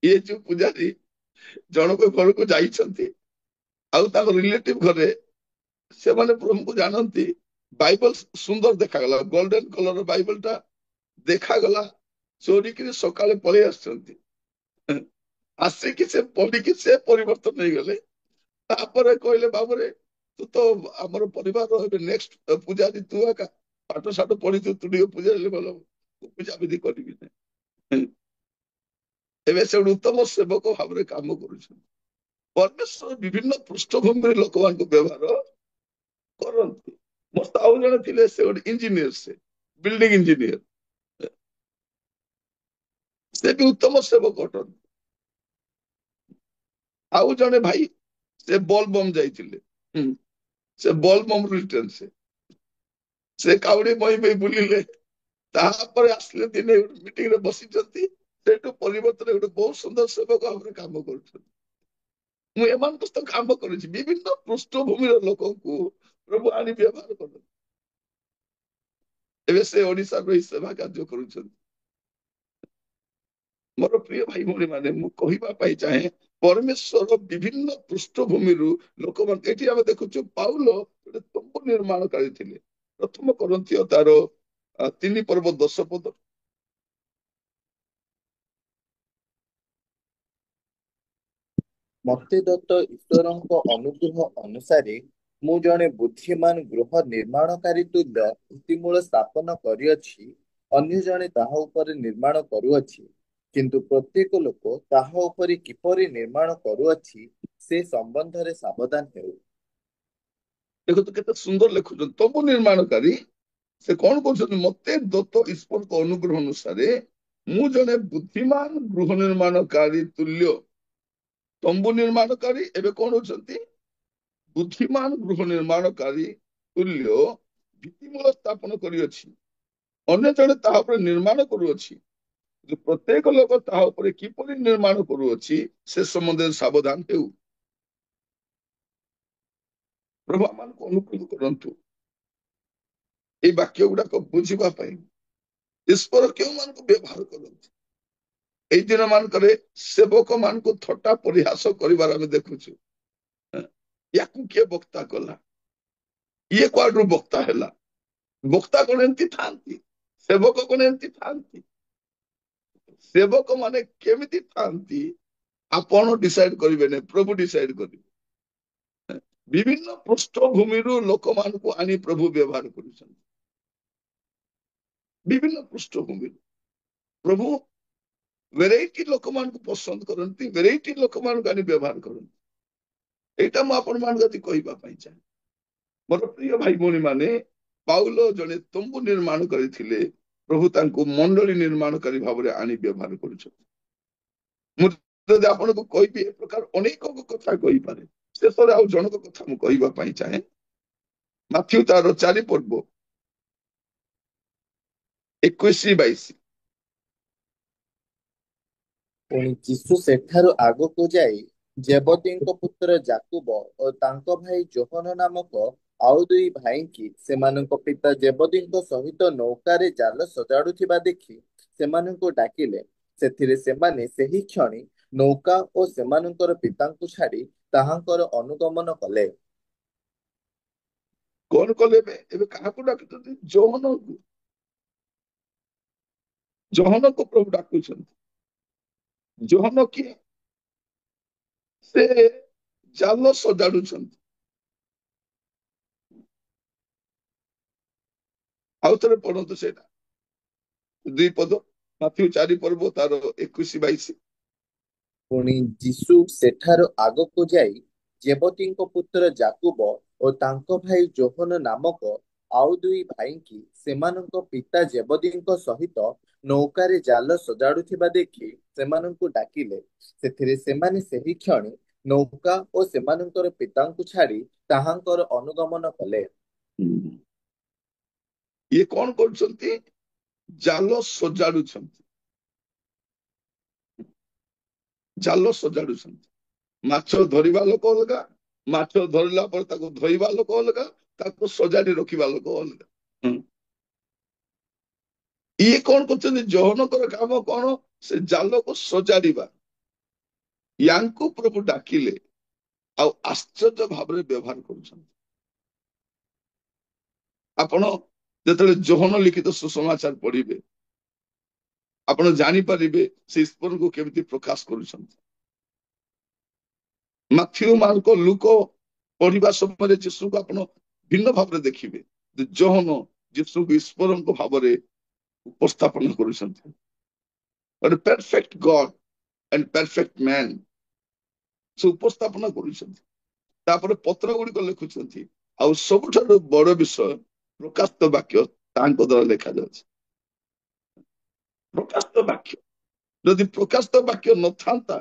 ଇଏ ଯୋଉ ପୂଜାରୀ ଜଣଙ୍କ ଘରକୁ ଯାଇଛନ୍ତି, ଆଉ ତାଙ୍କ ରିଲେଟିଭ ଘରେ, ସେମାନେ ପ୍ରଭୁଙ୍କୁ ଜାଣନ୍ତି। ବାଇବଲ ସୁନ୍ଦର ଦେଖାଗଲା, ଗୋଲ୍ଡେନ କଲର ବାଇବଲ ଟା ଦେଖାଗଲା, ଚୋରିକିରି ସକାଳେ ପଳେଇ ଆସିଛନ୍ତି। ଆସିକି ସେ ପଢିକି ସେ ପରିବର୍ତ୍ତନ ହେଇଗଲେ। ତାପରେ କହିଲେ, ବାବୁରେ ତୁ ତ ଆମର ପରିବାର ଏବେ ନେକ୍ସଟ ପୂଜାରୀ, ତୁ ଏକା ପାଠ ସାଠ ପଢିଛୁ, ତୁ ଟିକେ ପୂଜା ହେଲେ ଭଲ, ପୂଜା ବିଧି କରିବି ନାହିଁ। ଏବେ ସେ ଗୋଟେ ଉତ୍ତମ ସେବକ ଭାବରେ କାମ କରୁଛନ୍ତି। ପରମେଶ୍ୱର ବିଭିନ୍ନ ପୃଷ୍ଠଭୂମିରେ ଲୋକମାନଙ୍କୁ ବ୍ୟବହାର କରନ୍ତି। ମୋ ଆଉ ଜଣେ ଥିଲେ, ସେ ଗୋଟେ ଇଞ୍ଜିନିୟର, ସେ ବିଲ୍ଡିଂ ଇଞ୍ଜିନିୟର, ସେ ବି ଉତ୍ତମ ସେବକ ଅଟନ୍ତି। ଆଉ ଜଣେ ଭାଇ, ସେ ବୋଲବମ୍ ଯାଇଥିଲେ, ସେ ବୋଲବମ୍ ରିଟର୍ନ, ସେ କାଉଡି ମହି ମହି ବୁଲିଲେ। ତାପରେ ଆସିଲେ, ଦିନେ ମିଟିଂରେ ବସିଛନ୍ତି, ସେଠୁ ପରିବର୍ତ୍ତନ ଗୋଟେ ବହୁତ ସୁନ୍ଦର ସେବକ ଭାବରେ କାମ କରୁଛନ୍ତି। ମୁଁ ଏମାନଙ୍କ ସହିତ କାମ କରୁଛି, ବିଭିନ୍ନ ପୃଷ୍ଠଭୂମିର ଲୋକଙ୍କୁ ପ୍ରଭୁ ଆଣି ବ୍ୟବହାର କରନ୍ତି। ଏବେ ସେ ଓଡିଶାର ଏହି ସେବା କାର୍ଯ୍ୟ କରୁଛନ୍ତି। ମୋର ପ୍ରିୟ ଭାଇ ଭଉଣୀ ମାନେ, ମୁଁ କହିବା ପାଇଁ ଚାହେଁ, ପରମେଶ୍ୱର ବିଭିନ୍ନ ପୃଷ୍ଠଭୂମିରୁ ଲୋକମାନେ, ଏଠି ଆମେ ଦେଖୁଛୁ ପାଉଲ ଗୋଟେ ତମ୍ବୁ ନିର୍ମାଣକାରୀ ଥିଲେ। ପ୍ରଥମ କରନ୍ଥୀୟ ତାର 3 ପର୍ବ 10 ପଦ। ମତେ ଦତ୍ତ ଈଶ୍ୱରଙ୍କ ଅନୁଗ୍ରହ ଅନୁସାରେ ମୁଁ ଜଣେ ବୁଦ୍ଧିମାନ ଗୃହ ନିର୍ମାଣକାରୀ ତୁଲ୍ୟ ଭିତ୍ତିମୂଳ ସ୍ଥାପନ କରିଅଛି, ଅନ୍ୟ ଜଣେ ତାହା ଉପରେ ନିର୍ମାଣ କରୁଅଛି। କିନ୍ତୁ ପ୍ରତ୍ୟେକ ଲୋକ ତାହା ଉପରେ କିପରି ନିର୍ମାଣ କରୁଅଛି, ସେ ସମ୍ବନ୍ଧରେ ସାବଧାନ ହେଉ। ଦେଖନ୍ତୁ କେତେ ସୁନ୍ଦର ଲେଖୁଛନ୍ତି। ତମ୍ବୁ ନିର୍ମାଣକାରୀ, ସେ କଣ କରୁଛନ୍ତି? ମତେ ଦତ୍ତ ଈଶ୍ୱରଙ୍କ ଅନୁଗ୍ରହ ଅନୁସାରେ ମୁଁ ଜଣେ ବୁଦ୍ଧିମାନ ଗୃହ ନିର୍ମାଣକାରୀ ତୁଲ୍ୟ। ତମ୍ବୁ ନିର୍ମାଣକାରୀ ଏବେ କଣ ହଉଛନ୍ତି? ବୁଦ୍ଧିମାନ ଗୃହ ନିର୍ମାଣକାରୀ ତୁଲ୍ୟ ଭିତ୍ତିମୂଳ ସ୍ଥାପନ କରିଅଛି, ଅନ୍ୟ ଜଣେ ତାହା ଉପରେ ନିର୍ମାଣ କରୁଅଛି। ପ୍ରତ୍ୟେକ ଲୋକ ତାହା ଉପରେ କିପରି ନିର୍ମାଣ କରୁଅଛି, ସେ ସମ୍ବନ୍ଧରେ ସାବଧାନ ହେଉ। ପ୍ରଭୁ ଆମମାନଙ୍କୁ ଅନୁକୂଳ କରନ୍ତୁ ଏଇ ବାକ୍ୟ ଗୁଡାକ ବୁଝିବା ପାଇଁ। ଈଶ୍ୱର କେଉଁମାନଙ୍କୁ ବ୍ୟବହାର କରନ୍ତି? ଏଇ ଦିନ ମାନଙ୍କରେ ସେବକ ମାନଙ୍କୁ ଥଟ୍ଟା ପରିହାସ କରିବାର ଆମେ ଦେଖୁଛୁ। ୟାକୁ କିଏ ବକ୍ତା କଲା, ଇଏ କୁଆଡୁ ବକ୍ତା ହେଲା, ବକ୍ତା କଣ ଏମିତି ଥାନ୍ତି, ସେବକ କଣ ଏମିତି ଥାନ୍ତି? ସେବକ ମାନେ କେମିତି ଥାନ୍ତି ଆପଣ ଡିସାଇଡ କରିବେନି, ପ୍ରଭୁ ଡିସାଇଡ କରିବେ। ବିଭିନ୍ନ ପୃଷ୍ଠଭୂମିରୁ ଲୋକମାନଙ୍କୁ ଆଣି ପ୍ରଭୁ ବ୍ୟବହାର କରୁଛନ୍ତି। ବିଭିନ୍ନ ପୃଷ୍ଠଭୂମିରୁ ପ୍ରଭୁ ଭେରାଇଟି ଲୋକମାନଙ୍କୁ ପସନ୍ଦ କରନ୍ତି, ଭେରାଇଟି ଲୋକମାନଙ୍କୁ ଆଣି ବ୍ୟବହାର କରନ୍ତି। ଏଇଟା ମୁଁ ଆପଣମାନଙ୍କୁ ଯଦି କହିବା ପାଇଁ ଚାହେଁ। ମୋର ପ୍ରିୟ ଭାଇ ଭଉଣୀ ମାନେ, ପାଉଲ ଜଣେ ତମ୍ବୁ ନିର୍ମାଣ କରିଥିଲେ, ପ୍ରଭୁ ତାଙ୍କୁ ମଣ୍ଡଳୀ ନିର୍ମାଣକାରୀ ଭାବରେ ଆଣି ବ୍ୟବହାର କରୁଛନ୍ତି। ମୁଁ ଯଦି ଆପଣଙ୍କୁ କହିବି ଏ ପ୍ରକାର ଅନେକ କଥା କହିପାରେ, ଶେଷରେ ଆଉ ଜଣକ କଥା ମୁଁ କହିବା ପାଇଁ ଚାହେଁ। ମାଥ୍ୟୁ ତାର 4 ପର୍ବ 21-22। ପୁଣି ଯୀଶୁ ସେଠାରୁ ଆଗକୁ ଯାଇ ଜେବଦୀଙ୍କ ପୁତ୍ର ଯାକୁବ ଓ ତାଙ୍କ ଭାଇ ଯୋହନ ନାମକ ଆଉ 2 ଭାଇଙ୍କୁ ସେମାନଙ୍କ ପିତା ଜେବଦୀଙ୍କ ସହିତ ନୌକାରେ ଜାଲ ସଜାଡୁଥିବା ଦେଖି ସେମାନଙ୍କୁ ଡାକିଲେ। ସେଥିରେ ସେମାନେ ସେହି କ୍ଷଣି ନୌକା ଓ ସେମାନଙ୍କର ପିତାଙ୍କୁ ଛାଡି ତାହାଙ୍କର ଅନୁଗମନ କଲେ। କଣ କଲେ? ଏବେ କାହାକୁ ଡାକୁଛନ୍ତି? ଯୋହନକୁ। ଯୋହନକୁ ପ୍ରଭୁ ଡାକୁଛନ୍ତି। ଯୋହନ କିଏ? ସେ ଜାଲ ସଜାଡୁଛନ୍ତି। ଆଉ ଥରେ ପଢନ୍ତୁ ସେଇଟା, 2 ପଦ, ମାଥ୍ୟୁ 4 ପର୍ବ ତାର 21-22। ପୁଣି ଯୀଶୁ ସେଠାରୁ ଆଗକୁ ଯାଇ ଜେବଦୀଙ୍କ ପୁତ୍ର ଯାକୁବ ଓ ତାଙ୍କ ଭାଇ ଯୋହନ ନାମକ ଆଉ 2 ଭାଇଙ୍କୁ ସେମାନଙ୍କ ପିତା ଜେବଦୀଙ୍କ ସହିତ ନୌକାରେ ଜାଲ ସଜାଡୁଥିବା ଦେଖି ସେମାନଙ୍କୁ ଡାକିଲେ। ସେଥିରେ ସେମାନେ ସେହି କ୍ଷଣି ନୌକା ଓ ସେମାନଙ୍କର ପିତାଙ୍କୁ ଛାଡି ତାହାଙ୍କର ଅନୁଗମନ କଲେ। ଇଏ କଣ କରୁଛନ୍ତି? ଜାଲ ସଜାଡୁଛନ୍ତି। ଜାଲ ସଜାଡୁଛନ୍ତି। ମାଛ ଧରିବା ଲୋକ ଅଲଗା, ମାଛ ଧରିଲା ପରେ ତାକୁ ଧୋଇବା ଲୋକ ଅଲଗା, ତାକୁ ସଜାଡି ରଖିବା ଲୋକ ଅଲଗା। ଇଏ କଣ କରୁଛନ୍ତି? ଯୋହନଙ୍କର କାମ କଣ? ସେ ଜାଲକୁ ସଜାଡିବା। ୟାଙ୍କୁ ପ୍ରଭୁ ଡାକିଲେ, ଆଉ ଆଶ୍ଚର୍ଯ୍ୟ ଭାବରେ ବ୍ୟବହାର କରୁଛନ୍ତି। ଆପଣ ଯେତେବେଳେ ଯୋହନ ଲିଖିତ ସୁସମାଚାର ପଢିବେ, ଆପଣ ଜାଣିପାରିବେ ସେ ଈଶ୍ୱରଙ୍କୁ କେମିତି ପ୍ରକାଶ କରୁଛନ୍ତି। ମାଥ୍ୟୁ, ମାର୍କ, ଲୁକ ପଢିବା ସମୟରେ ଯୀଶୁଙ୍କୁ ଆପଣ ଭିନ୍ନ ଭାବରେ ଦେଖିବେ। ଯୋହନ ଯୀଶୁଙ୍କୁ ଈଶ୍ୱରଙ୍କ ଭାବରେ ଉପସ୍ଥାପନ କରୁଛନ୍ତି। ଗୋଟେ perfect Garh and perfect man ସେ ଉପସ୍ଥାପନ କରୁଛନ୍ତି। ତାପରେ ପତ୍ର ଗୁଡିକ ଲେଖୁଛନ୍ତି, ଆଉ ସବୁଠାରୁ ବଡ ବିଷୟ ପ୍ରକାଶିତ ବାକ୍ୟ ତାଙ୍କ ଦ୍ୱାରା ଲେଖାଯାଉଛି। ପ୍ରକାଶିତ ବାକ୍ୟ, ଯଦି ପ୍ରକାଶିତ ବାକ୍ୟ ନଥାନ୍ତା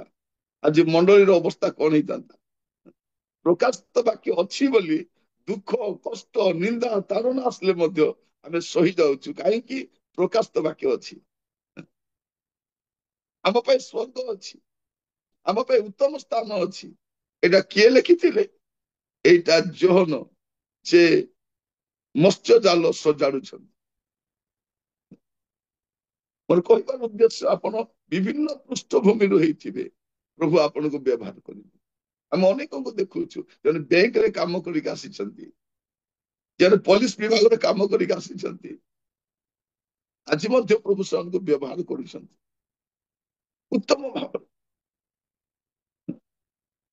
ଆଜି ମଣ୍ଡଳୀର ଅବସ୍ଥା କଣ ହେଇଥାନ୍ତା? ପ୍ରକାଶିତ ବାକ୍ୟ ଅଛି ବୋଲି ଦୁଃଖ, କଷ୍ଟ, ନିନ୍ଦା, ତାଡ଼ନା ଆସିଲେ ମଧ୍ୟ ଆମେ ସହି ଯାଉଛୁ। କାହିଁକି? ପ୍ରକାଶିତ ବାକ୍ୟ ଅଛି। ଆମ ପାଇଁ ସ୍ୱର୍ଗ ଅଛି, ଆମ ପାଇଁ ଉତ୍ତମ ସ୍ଥାନ ଅଛି। ଏଇଟା କିଏ ଲେଖିଥିଲେ? ଏଇଟା ଯୋହନ, ଯେ ମତ୍ସ୍ୟ ଜାଲ ସଜାଡୁଛନ୍ତି। ମୋର କହିବାର ଉଦ୍ଦେଶ୍ୟ, ଆପଣ ବିଭିନ୍ନ ପୃଷ୍ଠଭୂମିରୁ ହେଇଥିବେ, ପ୍ରଭୁ ଆପଣଙ୍କୁ ବ୍ୟବହାର କରିବେ। ଆମେ ଅନେକଙ୍କୁ ଦେଖୁଛୁ, ଜଣେ ବ୍ୟାଙ୍କରେ କାମ କରିକି ଆସିଛନ୍ତି, ଜଣେ ପୋଲିସ ବିଭାଗରେ କାମ କରିକି ଆସିଛନ୍ତି, ଆଜି ମଧ୍ୟ ପ୍ରଭୁ ସେମାନଙ୍କୁ ବ୍ୟବହାର କରୁଛନ୍ତି ଉତ୍ତମ ଭାବରେ।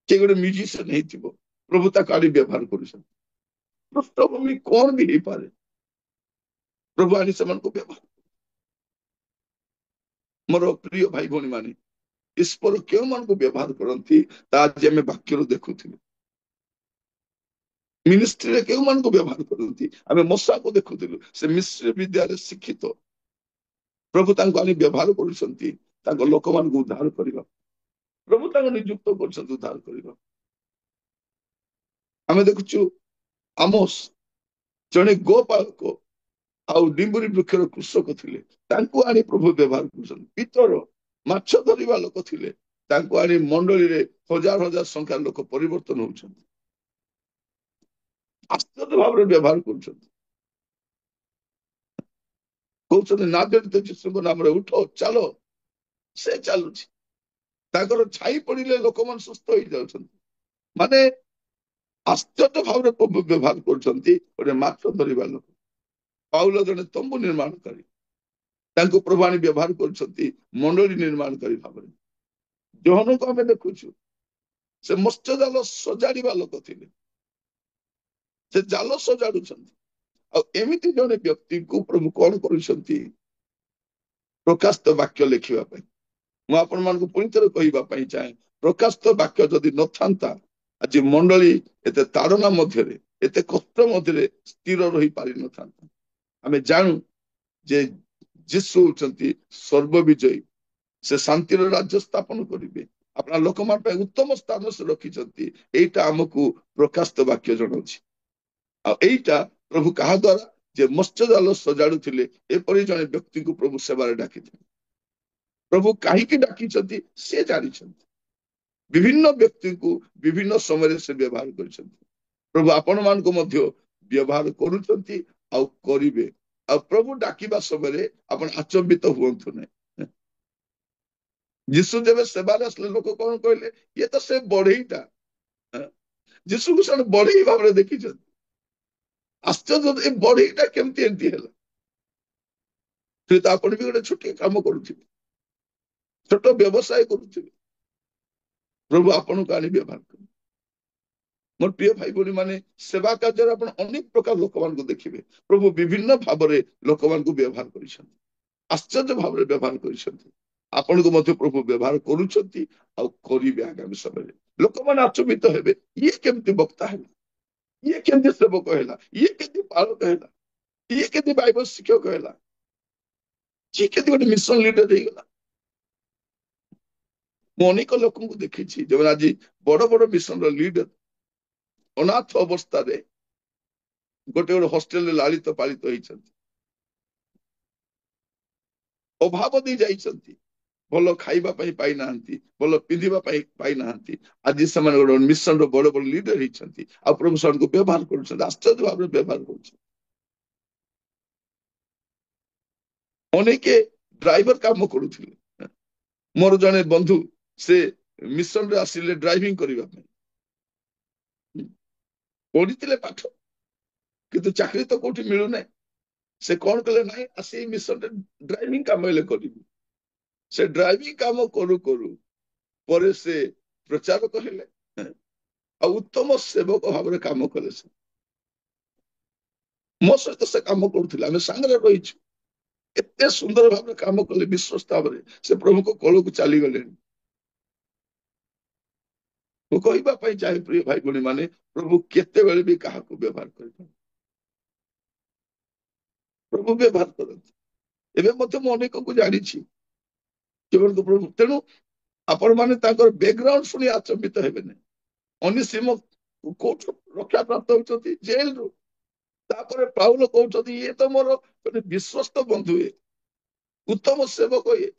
କିଏ ଗୋଟେ ମ୍ୟୁଜିସିଆନ ହେଇଥିବ, ପ୍ରଭୁ ତାକୁ ଆଣି ବ୍ୟବହାର କରୁଛନ୍ତି। ପୃଷ୍ଠଭୂମି କଣ ବି ହେଇପାରେ, ପ୍ରଭୁ ଆଣି ସେମାନଙ୍କୁ ବ୍ୟବହାର। ମୋର ପ୍ରିୟ ଭାଇ ଭଉଣୀ ମାନେ, ଈଶ୍ୱର କେଉଁମାନଙ୍କୁ ବ୍ୟବହାର କରନ୍ତି ତା ଆଜି ଆମେ ବାକ୍ୟରୁ ଦେଖୁଥିଲୁ। ମିନିଷ୍ଟ୍ରିରେ କେଉଁମାନଙ୍କୁ ବ୍ୟବହାର କରନ୍ତି? ଆମେ ମଶାକୁ ଦେଖୁଥିଲୁ, ସେ ମିଶ୍ର ବିଦ୍ୟାରେ ଶିକ୍ଷିତ। ପ୍ରଭୁ ତାଙ୍କୁ ଆଣି ବ୍ୟବହାର କରୁଛନ୍ତି ତାଙ୍କ ଲୋକମାନଙ୍କୁ ଉଦ୍ଧାର କରିବା। ପ୍ରଭୁ ତାଙ୍କୁ ନିଯୁକ୍ତ କରୁଛନ୍ତି ଉଦ୍ଧାର କରିବା। ଆମେ ଦେଖୁଛୁ ଆମୋସ ଜଣେ ଗୋପାଳକ ଆଉ ଡିମ୍ବୁରି ବୃକ୍ଷର କୃଷକ ଥିଲେ, ତାଙ୍କୁ ଆଣି ପ୍ରଭୁ ବ୍ୟବହାର କରୁଛନ୍ତି। ପିତର ମାଛ ଧରିବା ଲୋକ ଥିଲେ, ତାଙ୍କୁ ଆଣି ମଣ୍ଡଳୀରେ ହଜାର ହଜାର ସଂଖ୍ୟାର ଲୋକ ପରିବର୍ତ୍ତନ ହଉଛନ୍ତି। ଆଶ୍ଚର୍ଯ୍ୟ ଭାବରେ ବ୍ୟବହାର କରୁଛନ୍ତି। କହୁଛନ୍ତି ନାଜରିତ ଯୀଶୁଙ୍କ ନାମରେ ଉଠ ଚାଲ, ସେ ଚାଲୁଛି। ତାଙ୍କର ଛାଇ ପଡିଲେ ଲୋକମାନେ ସୁସ୍ଥ ହେଇଯାଉଛନ୍ତି। ମାନେ ଆଶ୍ଚର୍ଯ୍ୟ ଭାବରେ ପ୍ରଭୁ ବ୍ୟବହାର କରୁଛନ୍ତି ଗୋଟେ ମାଛ ଧରିବା ଲୋକ। ପାଉଲ ଜଣେ ତମ୍ବୁ ନିର୍ମାଣକାରୀ, ତାଙ୍କୁ ପ୍ରଭୁ ଆଣି ବ୍ୟବହାର କରୁଛନ୍ତି ମଣ୍ଡଳୀ ନିର୍ମାଣକାରୀ ଭାବରେ। ଯୋହନକୁ ଆମେ ଦେଖୁଛୁ, ସେ ମତ୍ସ୍ୟ ଜାଲ ସଜାଡିବା ଲୋକ ଥିଲେ, ସେ ଜାଲ ସଜାଡୁଛନ୍ତି। ଆଉ ଏମିତି ଜଣେ ବ୍ୟକ୍ତିଙ୍କୁ ପ୍ରଭୁ କଣ କରୁଛନ୍ତି? ପ୍ରକାଶିତ ବାକ୍ୟ ଲେଖିବା ପାଇଁ। ମୁଁ ଆପଣମାନଙ୍କୁ ପୁଣି ଥରେ କହିବା ପାଇଁ ଚାହେଁ, ପ୍ରକାଶିତ ବାକ୍ୟ ଯଦି ନଥାନ୍ତା, ଆଜି ମଣ୍ଡଳୀ ଏତେ ତାଡନା ମଧ୍ୟରେ, ଏତେ କଷ୍ଟ ମଧ୍ୟରେ ସ୍ଥିର ରହି ପାରିନଥାନ୍ତା। ଆମେ ଜାଣୁ ଯେ ଯୀଶୁ ହଉଛନ୍ତି ସର୍ବବିଜୟୀ, ସେ ଶାନ୍ତିର ରାଜ୍ୟ ସ୍ଥାପନ କରିବେ। ଆପଣ ଲୋକମାନଙ୍କ ପାଇଁ ଉତ୍ତମ ସ୍ଥାନ ସେ ରଖିଛନ୍ତି। ଏଇଟା ଆମକୁ ପ୍ରକାଶିତ ବାକ୍ୟ ଜଣାଉଛି। ଆଉ ଏଇଟା ପ୍ରଭୁ କାହା ଦ୍ୱାରା? ଯେ ମତ୍ସ୍ୟ ଜାଲ ସଜାଡୁଥିଲେ ଏପରି ଜଣେ ବ୍ୟକ୍ତିଙ୍କୁ ପ୍ରଭୁ ସେବାରେ ଡାକିଥିଲେ। ପ୍ରଭୁ କାହିଁକି ଡାକିଛନ୍ତି ସେ ଜାଣିଛନ୍ତି। ବିଭିନ୍ନ ବ୍ୟକ୍ତିଙ୍କୁ ବିଭିନ୍ନ ସମୟରେ ସେ ବ୍ୟବହାର କରିଛନ୍ତି। ପ୍ରଭୁ ଆପଣମାନଙ୍କୁ ମଧ୍ୟ ବ୍ୟବହାର କରୁଛନ୍ତି ଆଉ କରିବେ। ଆଉ ପ୍ରଭୁ ଡାକିବା ସମୟରେ ଆପଣ ଆଚମ୍ବିତ ହୁଅନ୍ତୁ ନାହିଁ। ଯୀଶୁ ଯେବେ ସେବାରେ ଆସିଲେ ଲୋକ କଣ କହିଲେ? ଇଏ ତ ସେ ବଢେଇଟା। ଯୀଶୁକୁ ସେମାନେ ବଢେଇ ଭାବରେ ଦେଖିଛନ୍ତି। ଆଶ୍ଚର୍ଯ୍ୟ, ଏ ବଢେଇଟା କେମିତି ଏମିତି ହେଲା? ହୁଏତ ଆପଣ ବି ଗୋଟେ ଛୋଟିଆ କାମ କରୁଥିବେ, ଛୋଟ ବ୍ୟବସାୟ କରୁଥିବେ, ପ୍ରଭୁ ଆପଣଙ୍କୁ ଆଣି ବ୍ୟବହାର କରିବେ। ମୋର ପ୍ରିୟ ଭାଇ ଭଉଣୀ ମାନେ, ସେବା କାର୍ଯ୍ୟରେ ଆପଣ ଅନେକ ପ୍ରକାର ଲୋକମାନଙ୍କୁ ଦେଖିବେ। ପ୍ରଭୁ ବିଭିନ୍ନ ଭାବରେ ଲୋକମାନଙ୍କୁ ବ୍ୟବହାର କରିଛନ୍ତି, ଆଶ୍ଚର୍ଯ୍ୟ ଭାବରେ ବ୍ୟବହାର କରିଛନ୍ତି। ଆପଣଙ୍କୁ ମଧ୍ୟ ପ୍ରଭୁ ବ୍ୟବହାର କରୁଛନ୍ତି ଆଉ କରିବେ ଆଗାମୀ ସମୟରେ। ଲୋକମାନେ ଆଚମ୍ବିତ ହେବେ, ଇଏ କେମିତି ବକ୍ତା ହେଲା, ଇଏ କେମିତି ସେବକ ହେଲା, ଇଏ କେମିତି ପାଳକ ହେଲା, ଇଏ କେମିତି ବାଇବଲ ଶିକ୍ଷକ ହେଲା, ଇଏ କେମିତି ଗୋଟେ ମିଶନ ଲିଡର ହେଇଗଲା। ମୁଁ ଅନେକ ଲୋକଙ୍କୁ ଦେଖିଛି ଯେଉଁମାନେ ଆଜି ବଡ ବଡ ମିଶନର ଲିଡର ଅନାଥ ଅବସ୍ଥାରେ ଗୋଟେ ଗୋଟେ ହଷ୍ଟେଲରେ ଲାଳିତ ପାଳିତ ହେଇଛନ୍ତି, ଅଭାବ ଦେଇ ଯାଇଛନ୍ତି, ଭଲ ଖାଇବା ପାଇଁ ପାଇନାହାନ୍ତି, ଭଲ ପିନ୍ଧିବା ପାଇଁ ପାଇନାହାନ୍ତି। ଆଜି ସେମାନେ ଗୋଟେ ମିଶନର ବଡ ବଡ ଲିଡର ହେଇଛନ୍ତି ଆଉ ପ୍ରଭୁ ସେମାନଙ୍କୁ ବ୍ୟବହାର କରୁଛନ୍ତି, ଆଶ୍ଚର୍ଯ୍ୟ ଭାବରେ ବ୍ୟବହାର କରୁଛନ୍ତି। ଅନେକ ଡ୍ରାଇଭର କାମ କରୁଥିଲେ। ମୋର ଜଣେ ବନ୍ଧୁ, ସେ ମିଶନରେ ଆସିଲେ ଡ୍ରାଇଭିଂ କରିବା ପାଇଁ, ପଢିଥିଲେ ପାଠ କିନ୍ତୁ ଚାକିରି ତ କୋଉଠି ମିଳୁନାହିଁ। ସେ କଣ କଲେ? ନାହିଁ, ଆସି ଏଇ ମିଶନରେ ଡ୍ରାଇଭିଂ କାମ ହେଲେ କରିବି। ସେ ଡ୍ରାଇଭିଂ କାମ କରୁ କରୁ ପରେ ସେ ପ୍ରଚାରକ ହେଲେ ଆଉ ଉତ୍ତମ ସେବକ ଭାବରେ କାମ କଲେ। ସେ ମୋ ସହିତ ସେ କାମ କରୁଥିଲେ, ଆମେ ସାଙ୍ଗରେ ରହିଛୁ। ଏତେ ସୁନ୍ଦର ଭାବରେ କାମ କଲେ, ବିଶ୍ୱସ୍ତ ଭାବରେ। ସେ ପ୍ରଭୁଙ୍କ କୋଳକୁ ଚାଲିଗଲେଣି। ମୁଁ କହିବା ପାଇଁ ଚାହେଁ ପ୍ରିୟ ଭାଇ ଭଉଣୀ ମାନେ, ପ୍ରଭୁ କେତେବେଳେ ବି କାହାକୁ ବ୍ୟବହାର କରିପାରନ୍ତି, ପ୍ରଭୁ ବ୍ୟବହାର କରନ୍ତି। ଏବେ ମଧ୍ୟ ମୁଁ ଅନେକଙ୍କୁ ଜାଣିଛି କେବଳ ପ୍ରଭୁ। ତେଣୁ ଆପଣ ମାନେ ତାଙ୍କର ବ୍ୟାକଗ୍ରାଉଣ୍ଡ ଶୁଣି ଆଚମ୍ବିତ ହେବେ ନାହିଁ। ଅନିସିମ କୋଉଠୁ ରକ୍ଷା ପ୍ରାପ୍ତ ହଉଛନ୍ତି? ଜେଲରୁ। ତାପରେ ପାଉଲ କହୁଛନ୍ତି, ଇଏ ତ ମୋର ଗୋଟେ ବିଶ୍ୱସ୍ତ ବନ୍ଧୁ, ଇଏ ଉତ୍ତମ ସେବକ, ଇଏ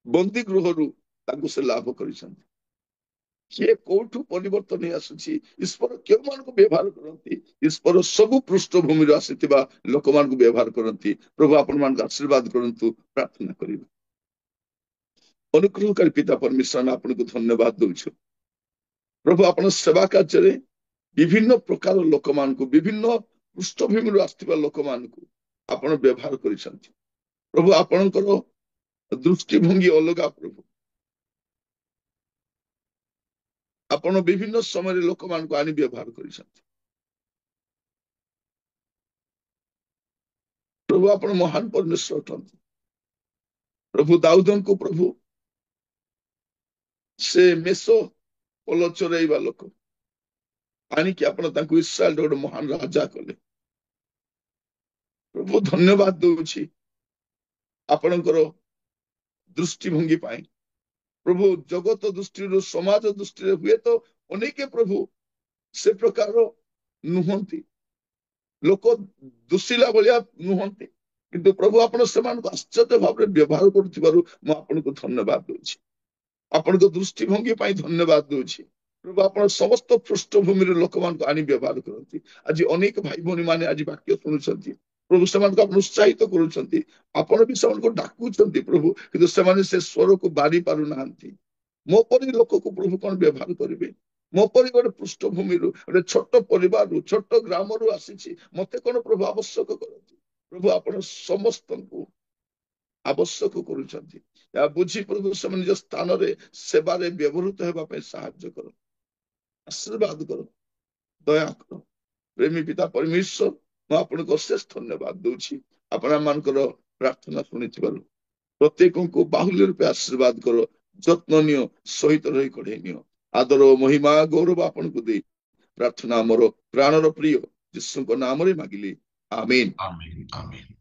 ବନ୍ଦୀ ଗୃହରୁ ତାଙ୍କୁ ସେ ଲାଭ କରିଛନ୍ତି। କିଏ କୋଉଠୁ ପରିବର୍ତ୍ତନ ହେଇ ଆସୁଛି? ଈଶ୍ୱର କେଉଁମାନଙ୍କୁ ବ୍ୟବହାର କରନ୍ତି? ଈଶ୍ୱର ସବୁ ପୃଷ୍ଠଭୂମିରୁ ଆସିଥିବା ଲୋକମାନଙ୍କୁ ବ୍ୟବହାର କରନ୍ତି। ପ୍ରଭୁ ଆପଣମାନଙ୍କୁ ଆଶୀର୍ବାଦ କରନ୍ତୁ। ପ୍ରାର୍ଥନା କରିବେ। ଅନୁଗ୍ରହକାରୀ ପିତା ପରମେଶ୍ୱର, ଆପଣଙ୍କୁ ଧନ୍ୟବାଦ ଦଉଛୁ। ପ୍ରଭୁ ଆପଣ ସେବା କାର୍ଯ୍ୟରେ ବିଭିନ୍ନ ପ୍ରକାର ଲୋକମାନଙ୍କୁ, ବିଭିନ୍ନ ପୃଷ୍ଠଭୂମିରୁ ଆସିଥିବା ଲୋକମାନଙ୍କୁ ଆପଣ ବ୍ୟବହାର କରିଛନ୍ତି। ପ୍ରଭୁ ଆପଣଙ୍କର ଦୃଷ୍ଟିଭଙ୍ଗୀ ଅଲଗା। ପ୍ରଭୁ ଆପଣ ବିଭିନ୍ନ ସମୟରେ ଲୋକମାନଙ୍କୁ ଆଣି ବ୍ୟବହାର କରିଛନ୍ତି। ପ୍ରଭୁ ଆପଣ ମହାନ ପରମେଶ୍ୱର ଅଟନ୍ତି। ପ୍ରଭୁ ଦାଉଦଙ୍କୁ, ପ୍ରଭୁ ସେ ମେଷ ପୋଲ ଚରେଇବା ଲୋକ ଆଣିକି ଆପଣ ତାଙ୍କୁ ଇସ୍ରାଏଲର ଗୋଟେ ମହାନ ରାଜା କଲେ। ପ୍ରଭୁ ଧନ୍ୟବାଦ ଦଉଛି ଆପଣଙ୍କର ଦୃଷ୍ଟିଭଙ୍ଗୀ ପାଇଁ। ପ୍ରଭୁ ଜଗତ ଦୃଷ୍ଟିରୁ, ସମାଜ ଦୃଷ୍ଟିରେ ହୁଏତ ଅନେକ ପ୍ରଭୁ ସେ ପ୍ରକାର ନୁହନ୍ତି, ଲୋକ ଦୋଷିଲା ଭଳିଆ ନୁହନ୍ତି, କିନ୍ତୁ ପ୍ରଭୁ ଆପଣ ସେମାନଙ୍କୁ ଆଶ୍ଚର୍ଯ୍ୟ ଭାବରେ ବ୍ୟବହାର କରୁଥିବାରୁ ମୁଁ ଆପଣଙ୍କୁ ଧନ୍ୟବାଦ ଦଉଛି। ଆପଣଙ୍କ ଦୃଷ୍ଟିଭଙ୍ଗୀ ପାଇଁ ଧନ୍ୟବାଦ ଦଉଛି। ପ୍ରଭୁ ଆପଣ ସମସ୍ତ ପୃଷ୍ଠଭୂମିର ଲୋକମାନଙ୍କୁ ଆଣି ବ୍ୟବହାର କରନ୍ତି। ଆଜି ଅନେକ ଭାଇ ଭଉଣୀ ମାନେ ଆଜି ବାକ୍ୟ ଶୁଣୁଛନ୍ତି, ପ୍ରଭୁ ସେମାନଙ୍କୁ ଆପଣ ଉତ୍ସାହିତ କରୁଛନ୍ତି, ଆପଣ ବି ସେମାନଙ୍କୁ ଡାକୁଛନ୍ତି ପ୍ରଭୁ, କିନ୍ତୁ ସେମାନେ ସେ ସ୍ୱରକୁ ବାରି ପାରୁନାହାନ୍ତି। ମୋ ପରି ଲୋକକୁ ପ୍ରଭୁ କଣ ବ୍ୟବହାର କରିବେ? ମୋ ପରି ଗୋଟେ ପୃଷ୍ଠଭୂମିରୁ, ଗୋଟେ ଛୋଟ ପରିବାରରୁ, ଛୋଟ ଗ୍ରାମରୁ ଆସିଛି, ମତେ କଣ ପ୍ରଭୁ ଆବଶ୍ୟକ କରନ୍ତି? ପ୍ରଭୁ ଆପଣ ସମସ୍ତଙ୍କୁ ଆବଶ୍ୟକ କରୁଛନ୍ତି। ଏହା ବୁଝି ପ୍ରଭୁ ସେମାନେ ନିଜ ସ୍ଥାନରେ ସେବାରେ ବ୍ୟବହୃତ ହେବା ପାଇଁ ସାହାଯ୍ୟ କର, ଆଶୀର୍ବାଦ କର, ଦୟା କର। ପ୍ରେମୀ ପିତା ପରମେଶ୍ୱର, ମୁଁ ଆପଣଙ୍କୁ ଅଶେଷ ଧନ୍ୟବାଦ ଦଉଛି ଆପଣ ଆମମାନଙ୍କର ପ୍ରାର୍ଥନା ଶୁଣିଥିବାରୁ। ପ୍ରତ୍ୟେକଙ୍କୁ ବାହୁଲ୍ୟ ରୂପେ ଆଶୀର୍ବାଦ କର, ଯତ୍ନ ନିଅ, ସହିତ ରହି କଢେଇ ନିଅ। ଆଦର, ମହିମା, ଗୌରବ ଆପଣଙ୍କୁ ଦେଇ ପ୍ରାର୍ଥନା ଆମର ପ୍ରାଣର ପ୍ରିୟ ଯୀଶୁଙ୍କ ନାମରେ ମାଗିଲି, ଆମେନ୍। ଆମେନ୍, ଆମେନ୍।